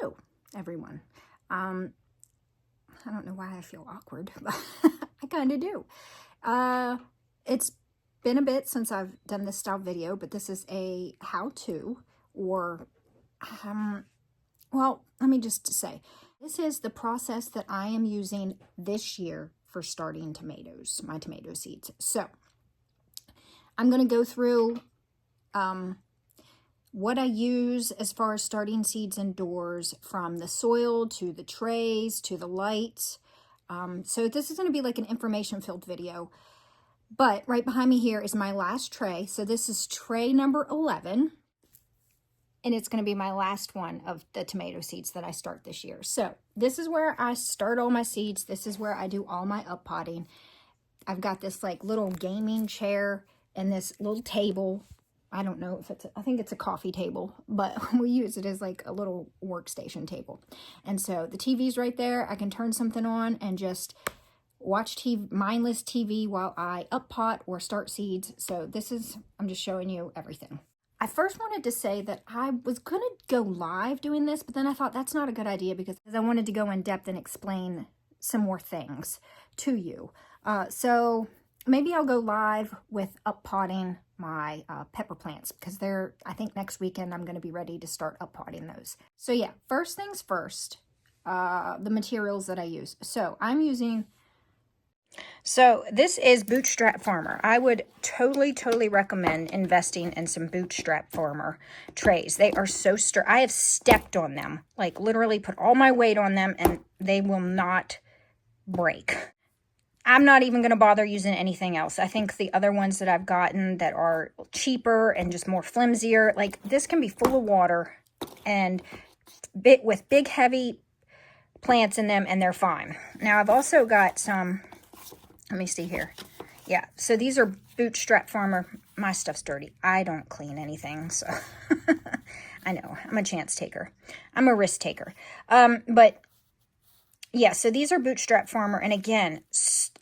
do, everyone? I don't know why I feel awkward, but I kind of do. It's been a bit since I've done this style video, but this is a how-to, or, well, let me just say, this is the process that I am using this year for starting tomatoes, my tomato seeds. So, I'm going to go through what I use as far as starting seeds indoors, from the soil to the trays to the lights. So this is going to be like an information-filled video. But right behind me here is my last tray. So this is tray number 11. And it's going to be my last one of the tomato seeds that I start this year. So this is where I start all my seeds. This is where I do all my up potting. I've got this like little gaming chair and this little table. I don't know if I think it's a coffee table, but we use it as like a little workstation table. And so the TV's right there. I can turn something on and just watch TV, mindless TV, while I up pot or start seeds. So I'm just showing you everything. I first wanted to say that I was going to go live doing this, but then I thought that's not a good idea because I wanted to go in depth and explain some more things to you. So maybe I'll go live with up potting my pepper plants, because I think next weekend I'm going to be ready to start up potting those. So yeah, first things first, the materials that I use. So this is Bootstrap Farmer. I would totally recommend investing in some Bootstrap Farmer trays. They are so sturdy. I have stepped on them, like literally put all my weight on them, and they will not break. I'm not even going to bother using anything else. I think the other ones that I've gotten that are cheaper and just more flimsier, like this can be full of water and with big heavy plants in them, and they're fine. Now I've also got some, let me see here. Yeah, so these are Bootstrap Farmer. My stuff's dirty. I don't clean anything, so I know, I'm a chance taker. I'm a risk taker. But yeah, so these are Bootstrap Farmer, and again,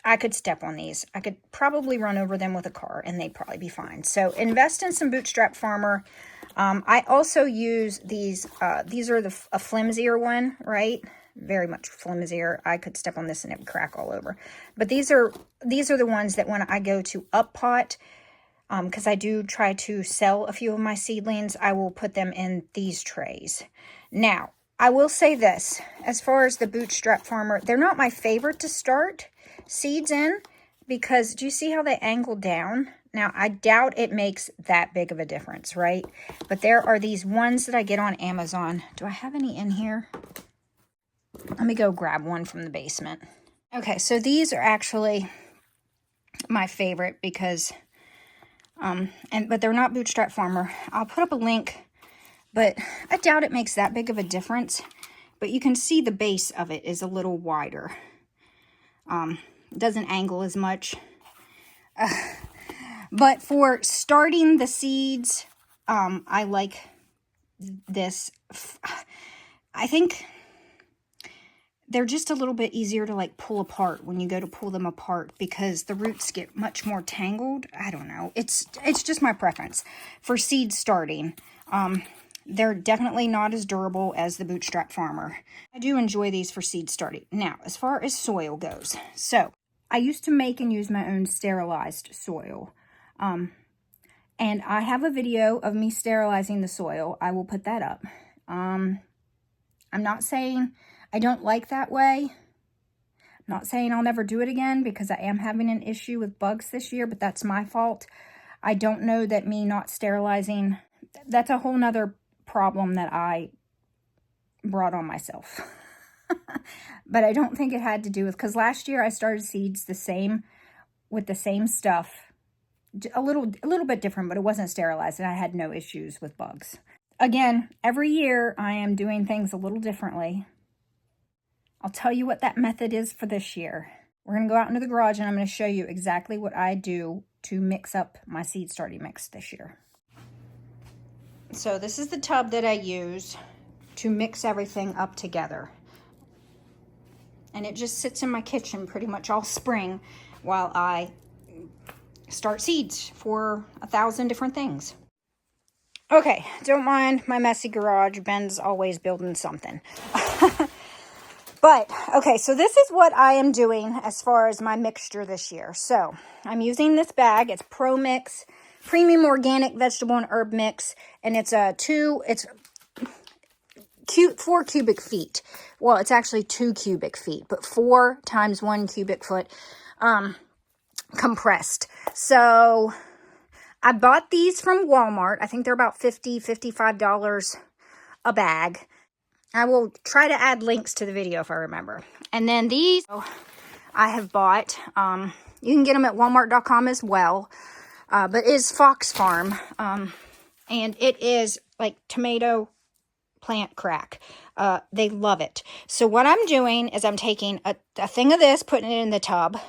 I could step on these. I could probably run over them with a car, and they'd probably be fine. So invest in some Bootstrap Farmer. I also use these. These are a flimsier one, right? Very much flimsier. I could step on this and it would crack all over. But these are the ones that when I go to up pot, because I do try to sell a few of my seedlings, I will put them in these trays. Now, I will say this, as far as the Bootstrap Farmer, they're not my favorite to start seeds in, because do you see how they angle down? Now, I doubt it makes that big of a difference, right? But there are these ones that I get on Amazon. Do I have any in here? Let me go grab one from the basement. Okay, so these are actually my favorite because, but they're not Bootstrap Farmer. I'll put up a link, but I doubt it makes that big of a difference. But you can see the base of it is a little wider. It doesn't angle as much. But for starting the seeds, I like this. I think they're just a little bit easier to like pull apart when you go to pull them apart, because the roots get much more tangled. I don't know. It's just my preference for seed starting. They're definitely not as durable as the Bootstrap Farmer. I do enjoy these for seed starting. Now, as far as soil goes, so I used to make and use my own sterilized soil. And I have a video of me sterilizing the soil. I will put that up. I'm not saying I don't like that way. I'm not saying I'll never do it again, because I am having an issue with bugs this year, but that's my fault. I don't know that me not sterilizing, that's a whole nother problem that I brought on myself. But I don't think it had to do with, because last year I started seeds with the same stuff, a little bit different, but it wasn't sterilized, and I had no issues with bugs. Again, every year I am doing things a little differently. I'll tell you what that method is for this year. We're going to go out into the garage and I'm going to show you exactly what I do to mix up my seed starting mix this year. So this is the tub that I use to mix everything up together. And it just sits in my kitchen pretty much all spring while I start seeds for 1,000 different things. Okay, don't mind my messy garage. Ben's always building something. But, okay, so this is what I am doing as far as my mixture this year. So, I'm using this bag. It's Pro Mix Premium Organic Vegetable and Herb Mix. And it's 4 cubic feet. Well, it's actually 2 cubic feet, but 4 times 1 cubic foot compressed. So, I bought these from Walmart. I think they're about $50, $55 a bag. I will try to add links to the video if I remember. And then these I have bought. You can get them at walmart.com as well. But it is Fox Farm. And it is like tomato plant crack. They love it. So what I'm doing is I'm taking a thing of this, putting it in the tub.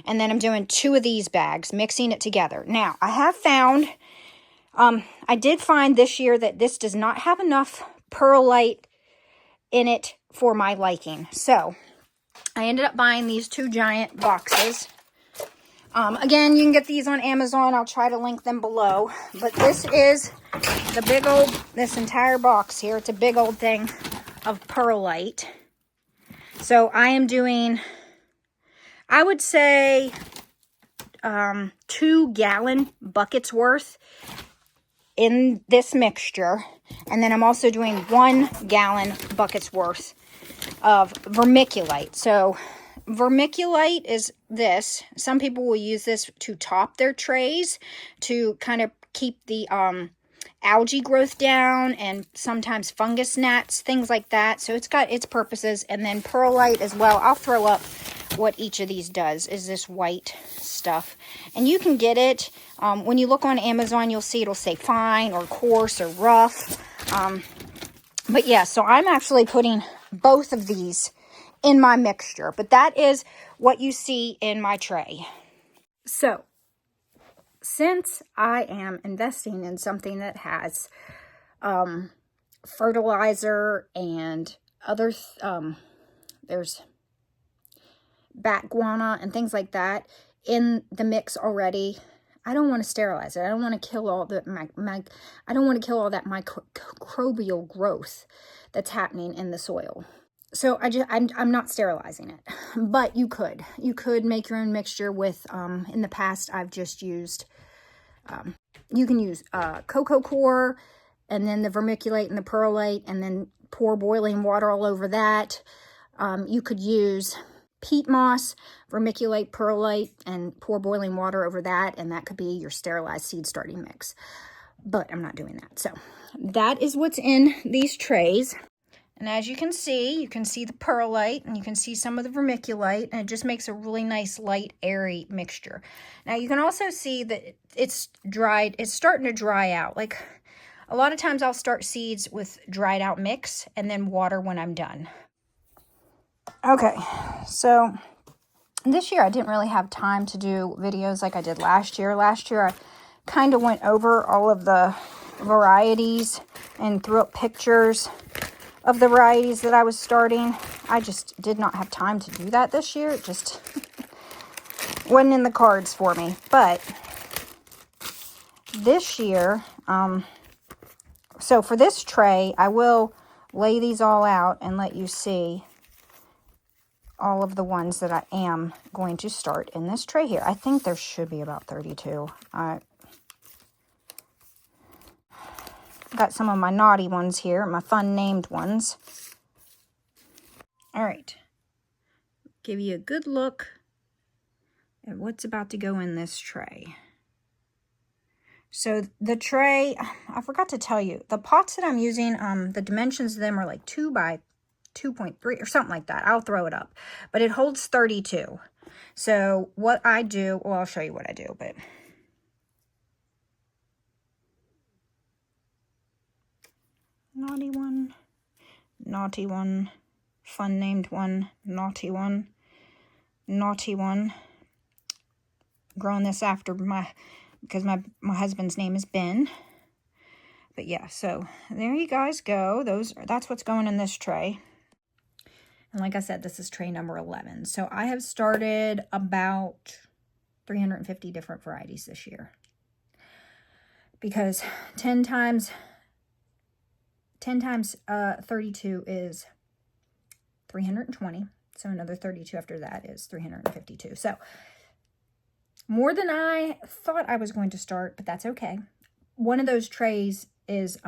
And then I'm doing 2 of these bags, mixing it together. Now, I have found, I did find this year that this does not have enough perlite in it for my liking. So I ended up buying these 2 giant boxes. Again, you can get these on Amazon. I'll try to link them below. But this is the big old, this entire box here. It's a big old thing of perlite. So I am doing, I would say, 2-gallon buckets worth in this mixture. And then I'm also doing 1-gallon buckets worth of vermiculite. So vermiculite is this. Some people will use this to top their trays to kind of keep the algae growth down, and sometimes fungus gnats, things like that. So it's got its purposes. And then perlite as well. I'll throw up what each of these does, is this white stuff. And you can get it, when you look on Amazon, you'll see it'll say fine or coarse or rough. But yeah, so I'm actually putting both of these in my mixture. But that is what you see in my tray. So, since I am investing in something that has fertilizer and other, there's bat guana and things like that in the mix already, I don't want to sterilize it. I don't want to kill all the I don't want to kill all that microbial growth that's happening in the soil. So I'm not sterilizing it. But you could make your own mixture with in the past I've just used you can use cocoa coir and then the vermiculite and the perlite, and then pour boiling water all over that. You could use peat moss, vermiculite, perlite, and pour boiling water over that, and that could be your sterilized seed starting mix. But I'm not doing that. So that is what's in these trays. And as you can see the perlite, and you can see some of the vermiculite, and it just makes a really nice, light, airy mixture. Now you can also see that it's dried, it's starting to dry out. Like a lot of times I'll start seeds with dried out mix and then water when I'm done. Okay, so this year I didn't really have time to do videos like I did last year. Last year I kind of went over all of the varieties and threw up pictures of the varieties that I was starting. I just did not have time to do that this year. It just wasn't in the cards for me. But this year, so for this tray, I will lay these all out and let you see all of the ones that I am going to start in this tray here. I think there should be about 32. Got some of my naughty ones here, my fun named ones. All right. Give you a good look at what's about to go in this tray. So the tray, I forgot to tell you, the pots that I'm using, the dimensions of them are like 2 by 2.3 or something like that. I'll throw it up. But it holds 32. So what I do, well, I'll show you what I do, but naughty one, fun named one, naughty one. Grown this after because my husband's name is Ben. But yeah, so there you guys go. That's what's going in this tray. And like I said, this is tray number 11. So I have started about 350 different varieties this year. Because 10 times 10 times 32 is 320. So another 32 after that is 352. So more than I thought I was going to start, but that's okay. One of those trays is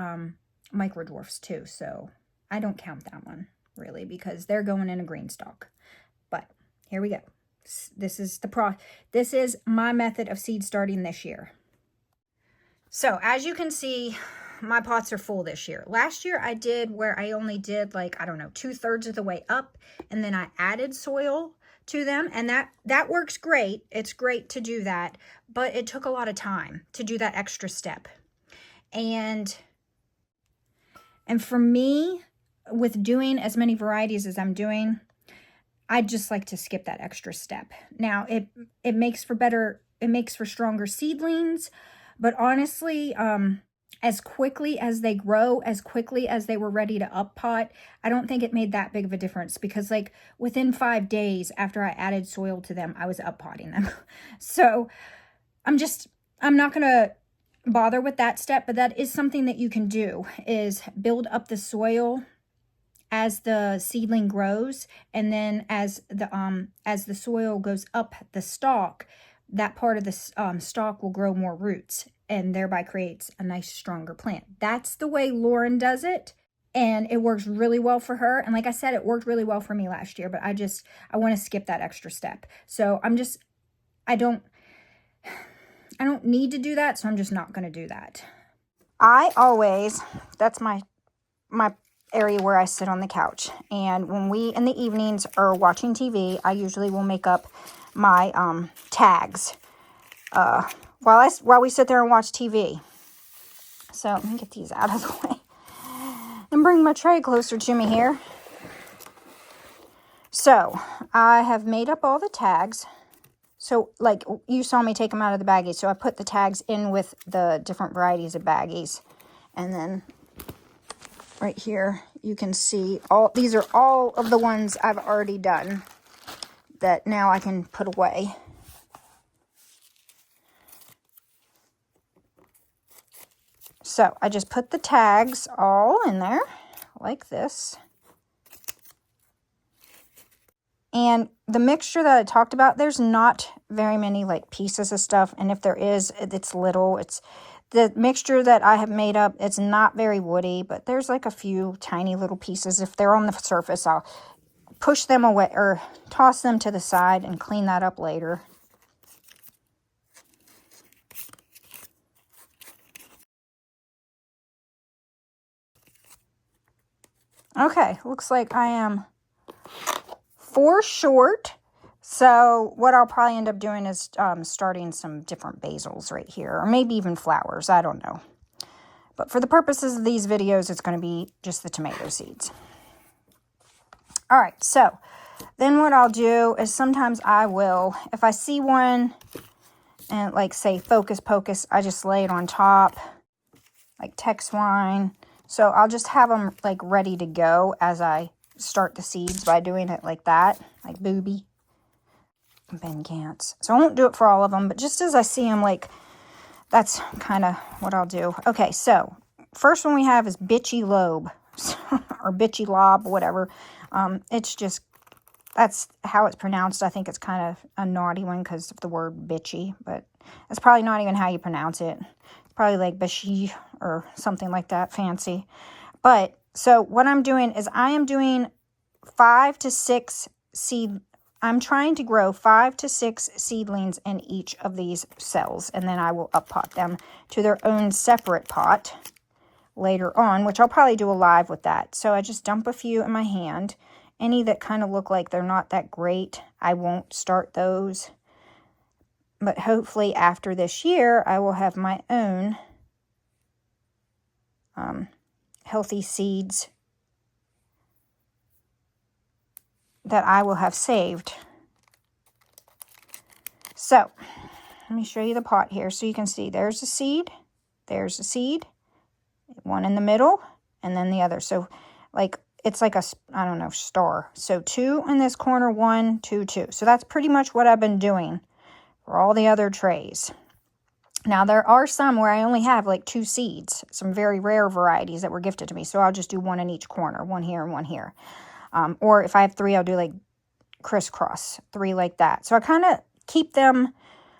micro dwarfs too, so I don't count that one really because they're going in a green stalk. But here we go. This is this is my method of seed starting this year. So as you can see, my pots are full this year. Last year I did where I only did like, I don't know, 2/3 of the way up, and then I added soil to them, and that works great. It's great to do that, but it took a lot of time to do that extra step. And for me, with doing as many varieties as I'm doing, I'd just like to skip that extra step. Now, it makes for stronger seedlings, but honestly, as quickly as they grow, as quickly as they were ready to up pot, I don't think it made that big of a difference because like within 5 days after I added soil to them, I was up potting them. So I'm not going to bother with that step, but that is something that you can do, is build up the soil as the seedling grows, and then as the soil goes up the stalk, that part of the stalk will grow more roots and thereby creates a nice stronger plant. That's the way Lauren does it, and it works really well for her. And like I said, it worked really well for me last year, but I want to skip that extra step. So I don't need to do that, so I'm just not going to do that. That's my area where I sit on the couch. And when we in the evenings are watching TV, I usually will make up my tags while we sit there and watch TV. So let me get these out of the way and bring my tray closer to me here. So I have made up all the tags. So like you saw me take them out of the baggies. So I put the tags in with the different varieties of baggies. And then right here, you can see these are all of the ones I've already done that now I can put away. So I just put the tags all in there like this. And the mixture that I talked about, there's not very many like pieces of stuff. And if there is, it's little. It's the mixture that I have made up. It's not very woody, but there's like a few tiny little pieces. If they're on the surface, I'll push them away or toss them to the side and clean that up later. Okay, looks like I am 4 short. So what I'll probably end up doing is starting some different basils right here, or maybe even flowers. I don't know. But for the purposes of these videos, it's going to be just the tomato seeds. All right, so then what I'll do is sometimes I will, if I see one and like say Focus Pocus, I just lay it on top, like Tex Wine. So I'll just have them like ready to go as I start the seeds by doing it like that, like Booby and Ben Gantz. So I won't do it for all of them, but just as I see them, like that's kind of what I'll do. Okay, so first one we have is Bitchy Lobe or Bitchy Lob, whatever. It's just, that's how it's pronounced. I think it's kind of a naughty one because of the word bitchy, but that's probably not even how you pronounce it. It's probably like Bishi or something like that, fancy. But so what I'm doing is I am doing 5 to 6 seed. I'm trying to grow 5 to 6 seedlings in each of these cells, and then I will up pot them to their own separate pot later on, which I'll probably do a live with that. So I just dump a few in my hand. Any that kind of look like they're not that great, I won't start those. But hopefully after this year, I will have my own healthy seeds that I will have saved. So let me show you the pot here so you can see there's a seed, one in the middle, and then the other. So like it's like a, I don't know, star. So 2 in this corner, 1, 2, 2. So that's pretty much what I've been doing for all the other trays. Now, there are some where I only have like 2 seeds, some very rare varieties that were gifted to me. So I'll just do one in each corner, one here and one here. Or if I have 3, I'll do like crisscross, 3 like that. So I kind of keep them.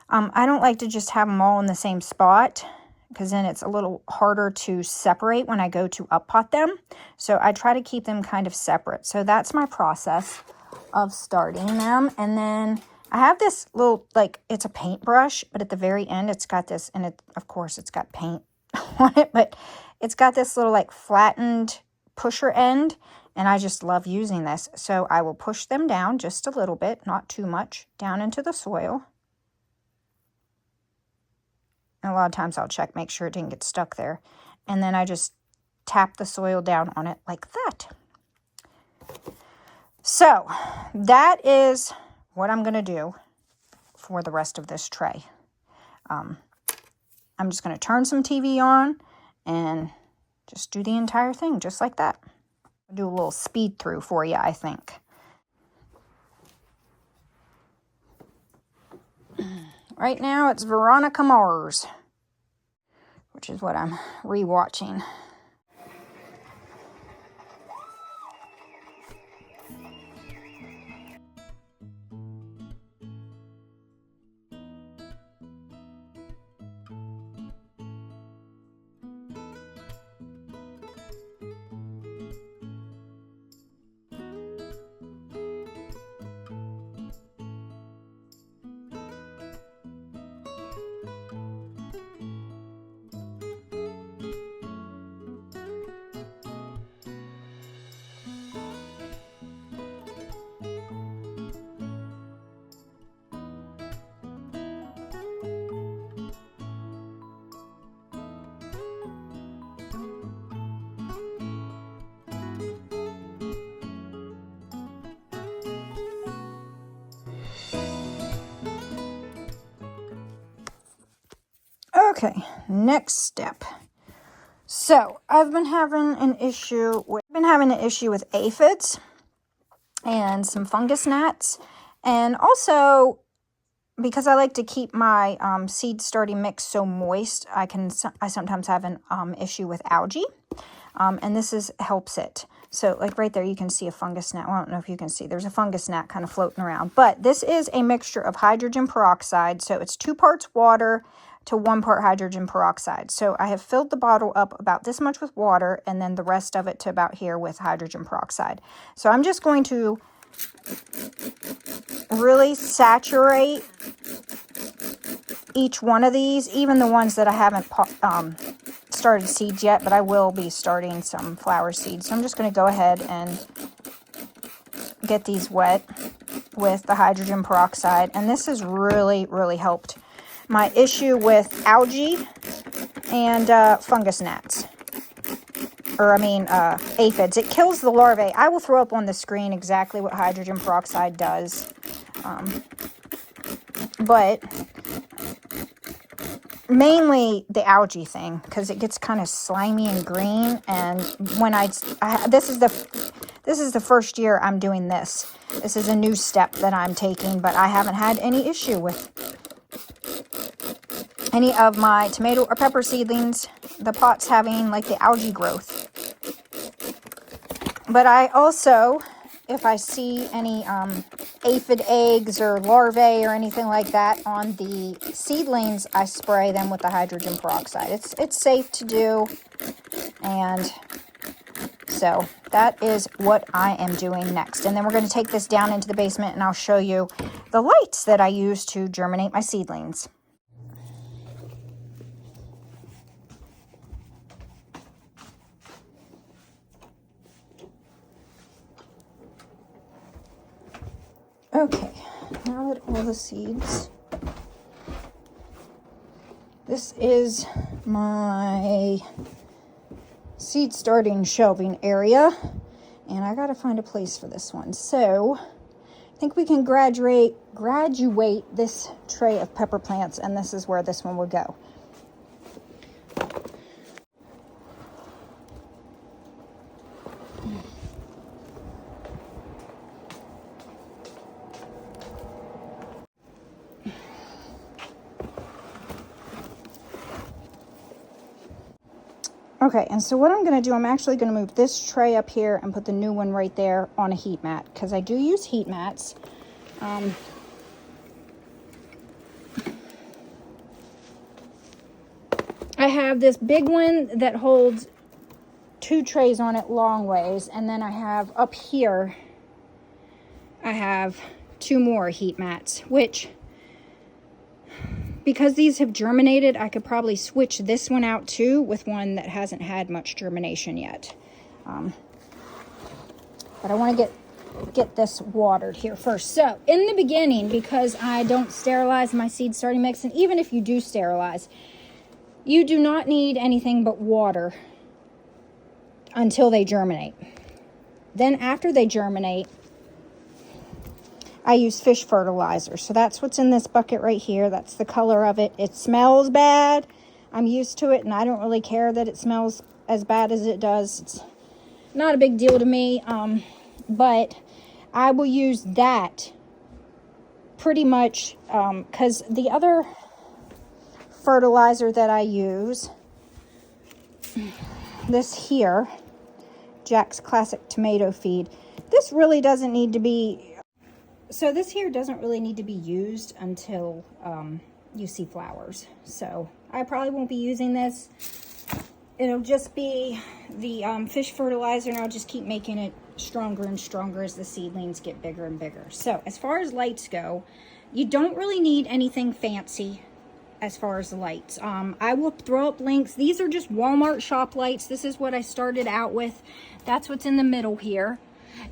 I don't like to just have them all in the same spot, because then it's a little harder to separate when I go to up pot them. So I try to keep them kind of separate. So that's my process of starting them. And then I have this little, like, it's a paintbrush, but at the very end it's got this, and it, of course, it's got paint on it, but it's got this little like flattened pusher end, and I just love using this. So I will push them down just a little bit, not too much, down into the soil. And a lot of times I'll check, make sure it didn't get stuck there. And then I just tap the soil down on it like that. So that is what I'm going to do for the rest of this tray. I'm just going to turn some TV on and just do the entire thing just like that. I'll do a little speed through for you, I think. Right now it's Veronica Mars, which is what I'm rewatching. Okay, next step. So I've been having an issue with aphids and some fungus gnats, and also because I like to keep my seed starting mix so moist, I sometimes have an issue with algae, and this helps it. So like right there, you can see a fungus gnat. Well, I don't know if you can see. There's a fungus gnat kind of floating around. But this is a mixture of hydrogen peroxide. So it's 2 parts water to 1 part hydrogen peroxide. So I have filled the bottle up about this much with water, and then the rest of it to about here with hydrogen peroxide. So I'm just going to really saturate each one of these, even the ones that I haven't started seeds yet, but I will be starting some flower seeds. So I'm just going to go ahead and get these wet with the hydrogen peroxide, and this has really, really helped my issue with algae and fungus gnats. Aphids. It kills the larvae. I will throw up on the screen exactly what hydrogen peroxide does. But mainly the algae thing, because it gets kind of slimy and green. And when this is the first year I'm doing this. This is a new step that I'm taking, but I haven't had any issue with any of my tomato or pepper seedlings, the pots having like the algae growth. But I also, if I see any aphid eggs or larvae or anything like that on the seedlings, I spray them with the hydrogen peroxide. It's safe to do, and so that is what I am doing next. And then we're going to take this down into the basement, and I'll show you the lights that I use to germinate my seedlings. Okay, now that all the seeds, this is my seed starting shelving area, and I gotta find a place for this one. So I think we can graduate this tray of pepper plants, and this is where this one would go. Okay, and so what I'm going to do, I'm actually going to move this tray up here and put the new one right there on a heat mat, because I do use heat mats. I have this big one that holds 2 trays on it long ways, and then I have up here, I have 2 more heat mats, which, because these have germinated, I could probably switch this one out too with one that hasn't had much germination yet. But I want to get this watered here first. So in the beginning, because I don't sterilize my seed starting mix, and even if you do sterilize, you do not need anything but water until they germinate. Then after they germinate, I use fish fertilizer. So that's what's in this bucket right here. That's the color of it. It smells bad. I'm used to it, and I don't really care that it smells as bad as it does. It's not a big deal to me, but I will use that pretty much, because the other fertilizer that I use, this here, Jack's Classic Tomato Feed, this really doesn't need to be, so this here doesn't really need to be used until you see flowers. So I probably won't be using this. It'll just be the fish fertilizer, and I'll just keep making it stronger and stronger as the seedlings get bigger and bigger. So as far as lights go, you don't really need anything fancy as far as the lights. I will throw up links. These are just Walmart shop lights. This is what I started out with. That's what's in the middle here.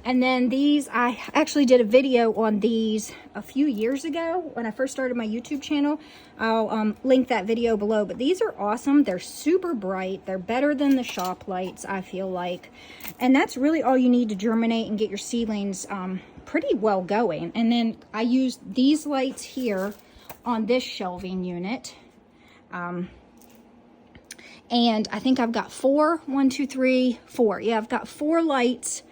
And then these, I actually did a video on these a few years ago when I first started my YouTube channel. I'll link that video below. But these are awesome. They're super bright. They're better than the shop lights, I feel like. And that's really all you need to germinate and get your seedlings pretty well going. And then I used these lights here on this shelving unit. And I think I've got 4. 1, 2, 3, 4. Yeah, I've got 4 lights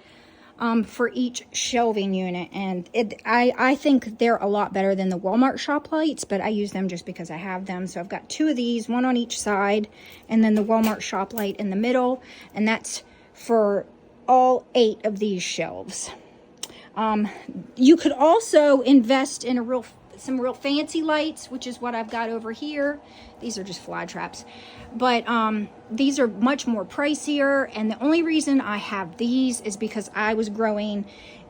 for each shelving unit, and I think they're a lot better than the Walmart shop lights, but I use them just because I have them. So I've got 2 of these, 1 on each side, and then the Walmart shop light in the middle, and that's for all 8 of these shelves. You could also invest in some real fancy lights, which is what I've got over here. These are just fly traps, but these are much more pricier, and the only reason I have these is because I was growing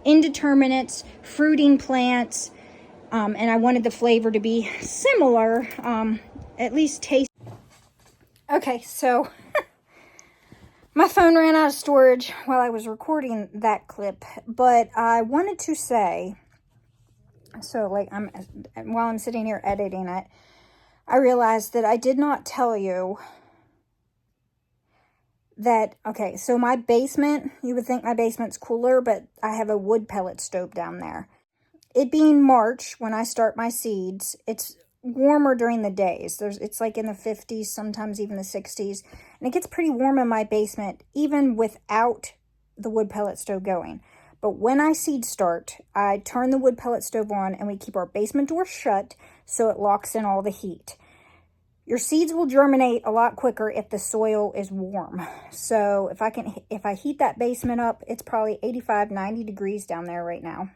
indeterminates, fruiting plants, and I wanted the flavor to be similar, at least taste. Okay, so my phone ran out of storage while I was recording that clip, but I wanted to say, so like while I'm sitting here editing it, I realized that I did not tell you that, okay, so my basement, you would think my basement's cooler, but I have a wood pellet stove down there. It being March, when I start my seeds, it's warmer during the days. It's like in the 50s, sometimes even the 60s, and it gets pretty warm in my basement, even without the wood pellet stove going. But when I seed start, I turn the wood pellet stove on, and we keep our basement door shut so it locks in all the heat. Your seeds will germinate a lot quicker if the soil is warm. So if I heat that basement up, it's probably 85, 90 degrees down there right now.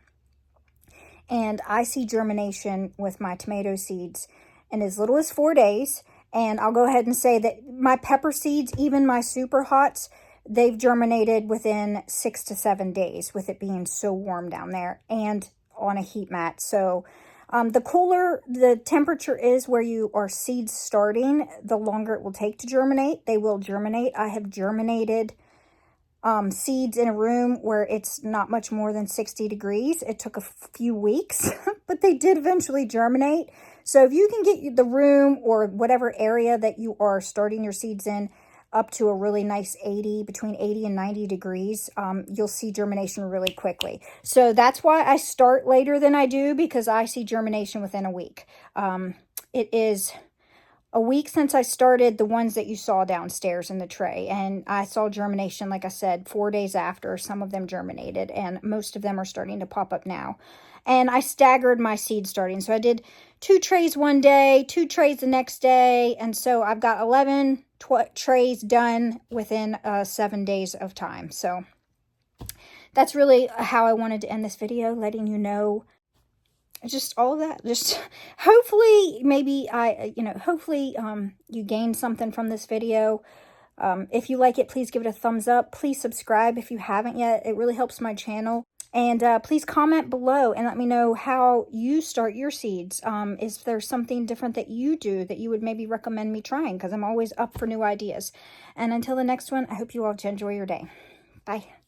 And I see germination with my tomato seeds in as little as 4 days. And I'll go ahead and say that my pepper seeds, even my super hots, they've germinated within 6 to 7 days with it being so warm down there and on a heat mat. So the cooler the temperature is where you are seeds starting, the longer it will take to germinate. They will germinate. I have germinated seeds in a room where it's not much more than 60 degrees. It took a few weeks, but they did eventually germinate. So if you can get the room or whatever area that you are starting your seeds in up to a really nice between 80 and 90 degrees, you'll see germination really quickly. So that's why I start later than I do, because I see germination within a week. It is a week since I started the ones that you saw downstairs in the tray, and I saw germination, like I said, 4 days after. Some of them germinated, and most of them are starting to pop up now. And I staggered my seed starting. So I did 2 trays one day, 2 trays the next day, and so I've got 11 trays done within 7 days of time. So that's really how I wanted to end this video, letting you know just all of that. Just hopefully, maybe hopefully you gained something from this video. If you like it, please give it a thumbs up. Please subscribe if you haven't yet. It really helps my channel. And please comment below and let me know how you start your seeds. Is there something different that you do that you would maybe recommend me trying? Because I'm always up for new ideas. And until the next one, I hope you all enjoy your day. Bye.